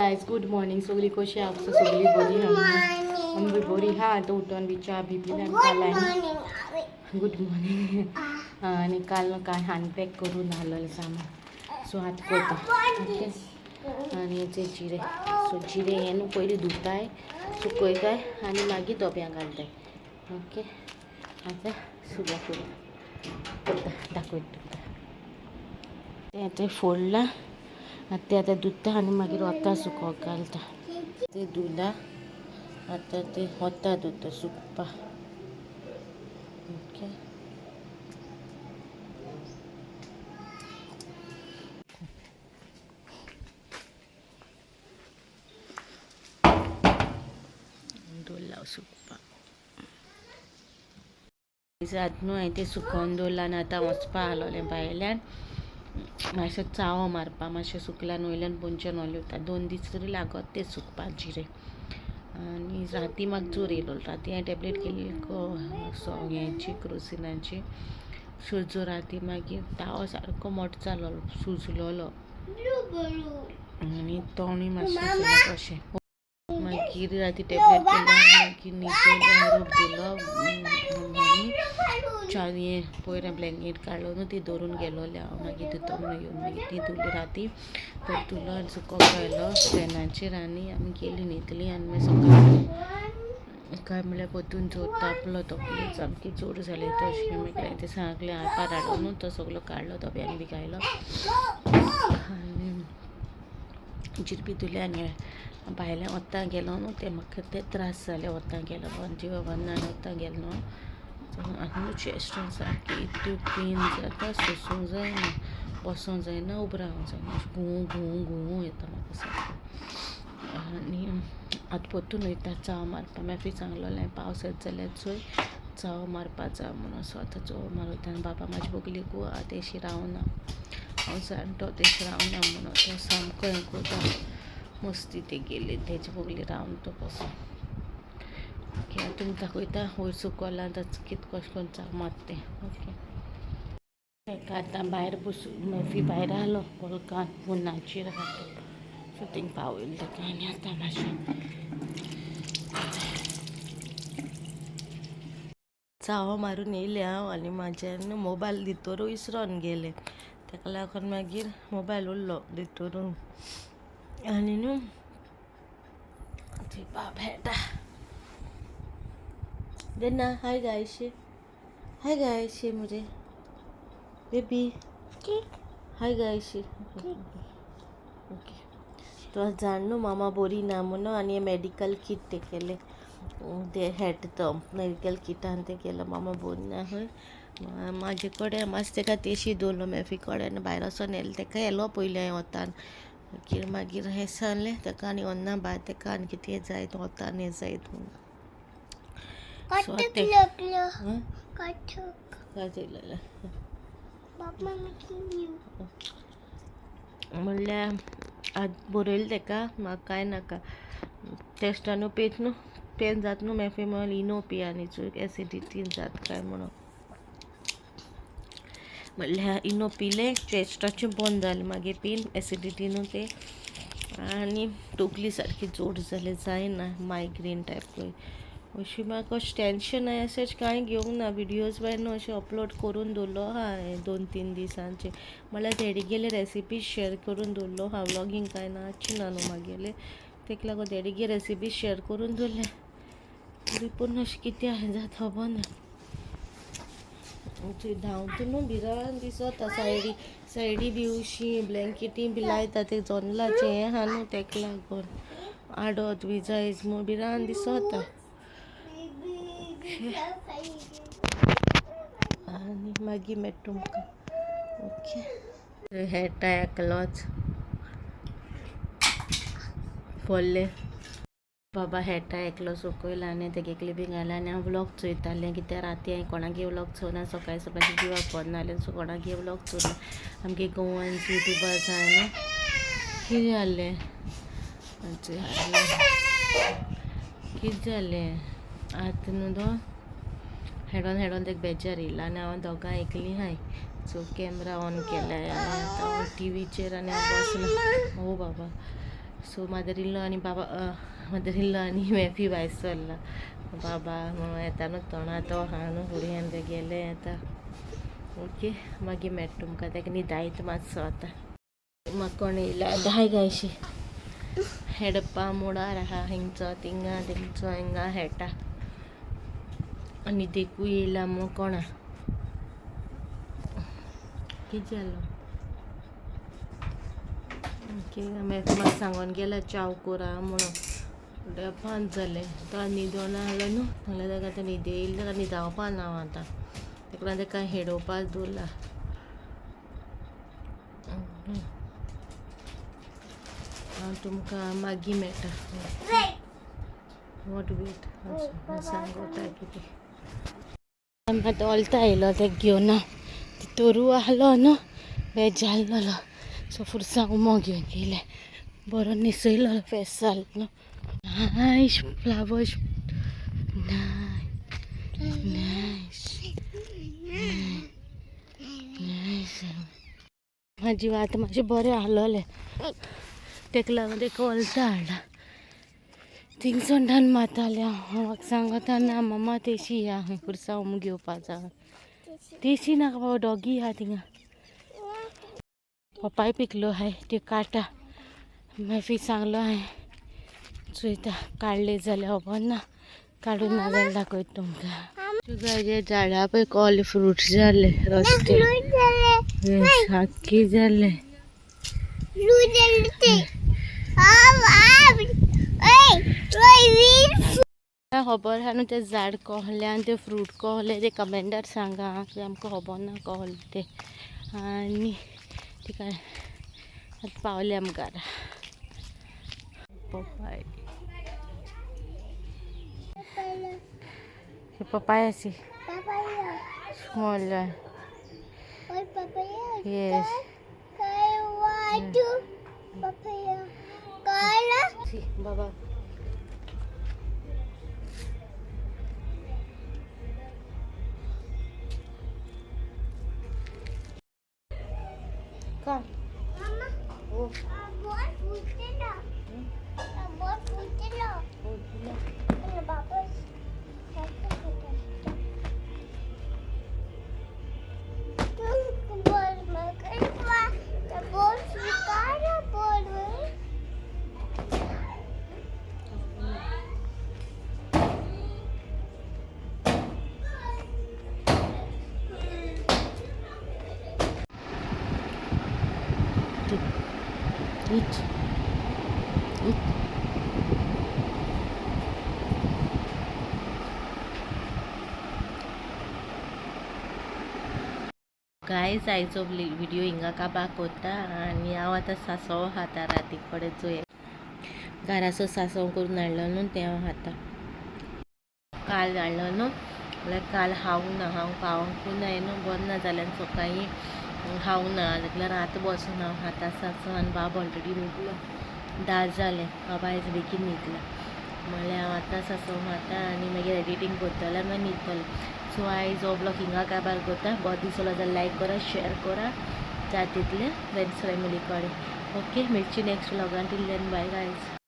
Guys good morning सगळी कशी आहात सगळी बरी आम्ही बरी हा आता उठून बी चहा बी पिल्यान काल आहे गुड मॉर्निंग आणि काल काय हॅन्डपॅक करून आलेलं सामान सो आत कोता ओके आणि याचे जिरे सो जिरे हे न्हू पयलीं धुताय सुकयताय आणि मागीर डब्याक घालताय ओके आता सुरवात करता दाखयता तुमकां ते फोडला आता धुता आणि मागीर वता सुकोवपाक घालता ते धुला आता ते वता धुता सुकपा ओके धुला सुकपा आत न्हू हांवें ते सुकोवन दवरला आनी आतां वचपा आलोलें भायल्यान मातशें चावो मारपा मातशें सुकल्यान वयल्यान पोंदच्यान ओले उरता 2 दीस तरी लागत ते सुकपा जिरे आनी राती म्हाका जोर येयलो राती हांवें टॅबलेट केली हेची क्रोसिनाची सो राती मागीर तावो सारको मोठो जालो सुजलोलो आनी तोंडूय मातशें कशें मागीर राती टॅबलेट केली मागीर न्हिदलो रूप दिलो आनी पयर ब्लँकेट काडलो न्हू ती दवरून गेलोले हांव मागीर धुतो म्हणून येवन मागीर ती धुली राती परतुलो आनी सुकोवपाक घायलो फॅनाचेर आनी आमी गेली न्हिदली आनी मागीर सकाळीं काय म्हणल्यार परतून जोर तापलो तकली सामकी जोर जाली तशें मागीर ते सांगलें आपार हाडलो न्हू तो सगळो काडलो डब्यान बी घायलो आनी जिरपी धुले आनी भायल्यान वतां गेलो न्हू ते म्हाका ते त्रास जाले वतां गेलो जिवा बंद आनी वतां गेलो न्हू आनी चेस्टान सारकी इतू पेन जाता सोसूंक जायना बसूंक जायना उबो रावंक जायना घुंव घुंव घुंव येता म्हाका सारको आनी आतां परतून वयता चाव मारपा मॅफी सांगलोलें पावस येता जाल्यार चोय चाव मारपा जा म्हणून सो आतां चाव मारता आनी बाबा म्हाजे बोगलीकू तेशी रावना हांव जाणटो तेशी रावना म्हणून तो सामको हें कोता मस्ती ते गेले तेजे बोगली रावन तो कसो ओके तुमकां दाखयता वयर सुकोला आतां कितें कशें करून चाव मारता तें ओके आतां भायर बसून मॅफी भायर आलो बल्कान हुनाचेर सो थिंग पावयलें ताका आनी आतां मातशें चाव मारून येयलें हांव आनी म्हाज्यान मोबायल भितर विसरोन गेलें ताका लागून मागीर मोबायल उरलो भितरून आनी न्हू ती बाब हेडा देना हाय गायशी मुझे बेबी हाय गायशी ओके तो जाण न्हू मामा बरी ना म्हणून आनी मेडिकल किट ते केले ते हेड तो मेडिकल किटान ते केलो मामा बरी ना खंय म्हाजे कडेन मातशें ताका तेशी दवरलो मॅफी कडेन भायर वचोन येयलो ताका येलो पयलीं हांवें वतान मागीर हें सांगलें ताका आनी वरना भायर ताका आनी कितें जायत वतान हें जायत म्हणून म्हणल्यार आज बरयलें ताका म्हाका कांय नाका टेस्टानू पेन जाता न्हू मॅफी म्हणून इनो पी आनी एसिडिटीन जाता काय म्हणून म्हणल्यार इनो पिलें चेस्टाचें बंद जालें मागीर पेन एसिडिटीनू ते आनी तकली सारकी जोड जाली जायना मायग्रेन टायप पळय अशी म्हाका अशें टेंशन अशें कांय घेवंक ना विडियोज बाय अशें अपलोड करून दवरलो हांवें 2-3 दिसांचे म्हणल्यार डॅडीगेले रेसिपी शेअर करून दवरलो हांव व्लॉगींग कांय नाची ना न्हू म्हागेलें ताका लागून डॅडीगे रेसिपी शेअर करून दवरलें तरी पूण अशें कितें जाता खबर ना धांवता न्हू भिरांत दिसता सायडी बी उशी ब्लँकेटी बी लायता ते जॉनलाचें हें आहा न्हू ताका लागून आडत बी जायच म्हूण भिरांत दिसता आनी मागीर मेळटा तुमकां ओके हेटा एकलोच पडलें बाबा हेटा एकलो सकयल आनी तेगे क्लिपींग घालें आनी हांव व्लॉग चोयतालें कित्याक राती हांवें कोणागे व्लॉग चोवना सकाळीं सकाळीं जिवाक बरें नासलें सो कोणागे व्लॉग चोवना आमगे गोवान्स युट्यूबर जाय न्हू कितें जालें कितें जालें आतां न्हू तो हेडोन तेका बेजार येयला आनी हांव दोगां एकलीं हाय सो कॅमेरा ऑन केल्याय आनी आतां टिवीचेर आनी हांव बसना ओ बाबा सो मदर इन लॉ आणि बाबा मदर इन लॉ आणि मेफी भायर सरला बाबा मम्मा येता न्हू तोणा तो हा न्हू फुडें आनी गेले आतां ओके मागीर मेळटा तुमकां ताका न्हिदायत मातसो आतां म्हाका कोण येयला धाय गायशी हेडप्पा मोडार आहा हिंगचो थिंगा थिंगचो हिंगा हेटा आनी देखू येयला मग कोणा कितें जालो ओके मेफी म्हाका सांगून गेला चाव कोरा म्हणून 5 जाले तो न्हिदोना आहलो न्हू नाल्यार ताका आतां न्हिद येयली ताका न्हिदावपा ना हांव आतां ताका लागून ताका हेडोवपाक दवरला हांव तुमकां मागीर मेळटा वॉट वेट सांगोता कितें आतां ओलता येयलो ताका घेवन तोरू आहलो न्हू बेजारलो सो फुरसां उमो घेवन येयले बरो न्हिसयलो फेस्त जालो न्हू नायस फ्लावर्स नायस म्हाजी वाट मातशें बरें आहलोलें ताका लागून ताका वलता हाडला थिंगसून ठान मारतालें हांव म्हाका सांगता ना मम्मा तेशी या खंय फुरसां उमो घेवपा जाय तेशी नाका बाबा डॉगी आहा थिंगा पपाय पिकलो हाय त्यो काटा मेफी सांगलो हांवें चोयता काडले जाल्यार खबर ना काडून ना जाल्यार दाखयता तुमकां शुगाचे झाडां पळय ऑल फ्रुट्स जाले रस्ते सारकी जाले खबर आहा न्हू ते झाड कहले आनी ते फ्रूट कहले ते कमेंटार सांगा आमकां खबर ना कहले ते आनी ठीक आहे आतां पावले आमी घरा पपाय पपाय अशी स्मॉल येस बाबा Come. Mama. Oh. What food is that? What food is that? And Papa's. Eat. Guys आयचो व्हिडिओ हिंगा काबाक कोत्ता आनी हांव आतां सांसव खाता राती कडेन चोय घराचो सांसव करून हाडलो न्हू तें हांव खाता काल हाडलो न्हू म्हळ्यार काल खावंक ना हांव पावोंकूय ना न्हू बरें ना जाल्यार सकाळीं खावंक ना जाल्यार आतां बसून हांव खाता सांसव आनी बाब ऑलरेडी न्हिदलो 10 जाले बाबा आयज बेगीन न्हिदला म्हळ्यार हांव आतां सांसव खाता आनी मागीर एडिटींग करतलें आनी मागीर न्हिदतलें सो आयज हो ब्लॉग हिंगा काबार करता बरो दिसलो जाल्यार लायक करा शेअर करा जाता तितलें फ्रेंड्स फॅमिली कडेन ओके मेळची नेक्स्ट ब्लॉगान टिल देन बाय गायज